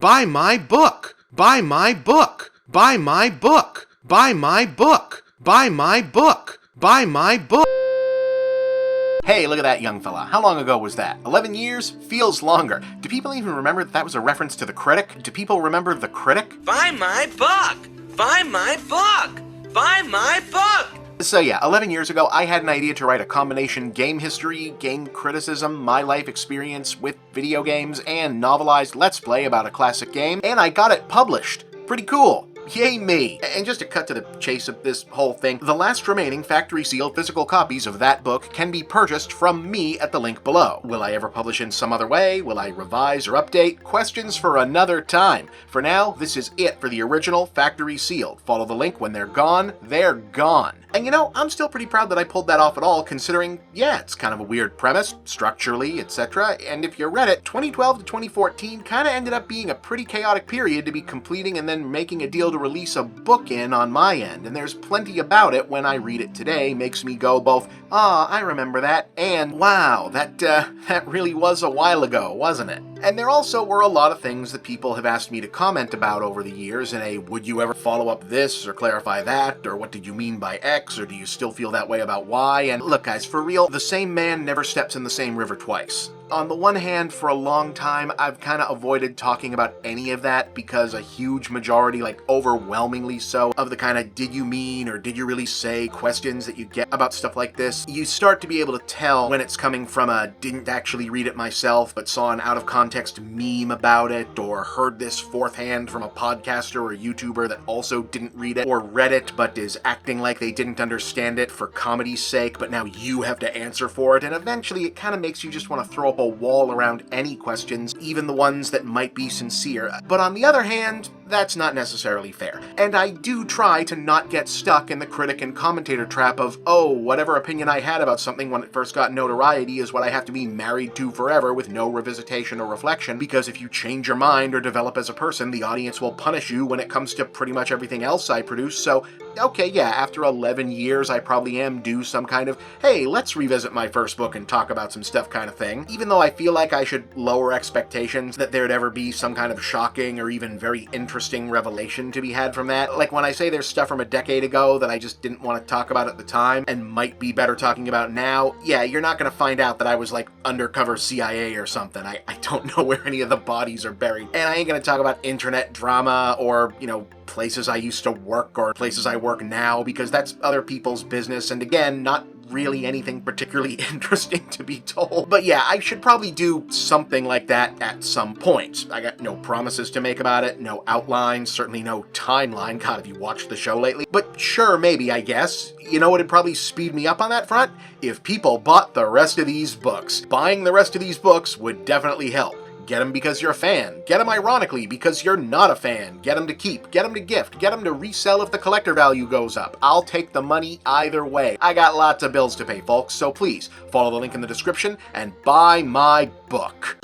Buy my book. Buy my book. Buy my book. Buy my book. Buy my book. Buy my book. Hey, look at that young fella. How long ago was that? 11 years? Feels longer. Do people even remember that was a reference to The Critic? Do people remember The Critic? Buy my book! Buy my book! Buy my book! So yeah, 11 years ago, I had an idea to write a combination game history, game criticism, my life experience with video games, and novelized Let's Play about a classic game, and I got it published. Pretty cool. Yay me! And just to cut to the chase of this whole thing, the last remaining factory-sealed physical copies of that book can be purchased from me at the link below. Will I ever publish in some other way? Will I revise or update? Questions for another time. For now, this is it for the original factory-sealed. Follow the link when they're gone, they're gone. And you know, I'm still pretty proud that I pulled that off at all, considering, yeah, it's kind of a weird premise, structurally, etc. And if you read it, 2012 to 2014 kind of ended up being a pretty chaotic period to be completing and then making a deal to release a book in on my end. And there's plenty about it when I read it today makes me go both, I remember that, and wow, that really was a while ago, wasn't it? And there also were a lot of things that people have asked me to comment about over the years in a, would you ever follow up this or clarify that, or what did you mean by X, or do you still feel that way about Y? And look guys, for real, the same man never steps in the same river twice. On the one hand, for a long time, I've kind of avoided talking about any of that because a huge majority, like overwhelmingly so, of the kind of did you mean or did you really say questions that you get about stuff like this, you start to be able to tell when it's coming from a didn't actually read it myself but saw an out-of-context meme about it, or heard this fourth hand from a podcaster or YouTuber that also didn't read it, or read it but is acting like they didn't understand it for comedy's sake, but now you have to answer for it, and eventually it kind of makes you just want to throw up a wall around any questions, even the ones that might be sincere. But on the other hand, that's not necessarily fair. And I do try to not get stuck in the critic and commentator trap of, oh, whatever opinion I had about something when it first got notoriety is what I have to be married to forever with no revisitation or reflection, because if you change your mind or develop as a person, the audience will punish you when it comes to pretty much everything else I produce. So, okay, yeah, after 11 years, I probably am due some kind of, hey, let's revisit my first book and talk about some stuff kind of thing, even though I feel like I should lower expectations that there'd ever be some kind of shocking or even very interesting revelation to be had from that. Like when I say there's stuff from a decade ago that I just didn't want to talk about at the time and might be better talking about now, yeah, you're not going to find out that I was like undercover CIA or something. I don't know where any of the bodies are buried. And I ain't going to talk about internet drama or, you know, places I used to work or places I work now, because that's other people's business, and again, not really anything particularly interesting to be told. But yeah, I should probably do something like that at some point. I got no promises to make about it, no outline, certainly no timeline. God, have you watched the show lately? But sure, maybe, I guess. You know what would probably speed me up on that front? If people bought the rest of these books. Buying the rest of these books would definitely help. Get them because you're a fan. Get them ironically because you're not a fan. Get them to keep. Get them to gift. Get them to resell if the collector value goes up. I'll take the money either way. I got lots of bills to pay, folks, so please follow the link in the description and buy my book.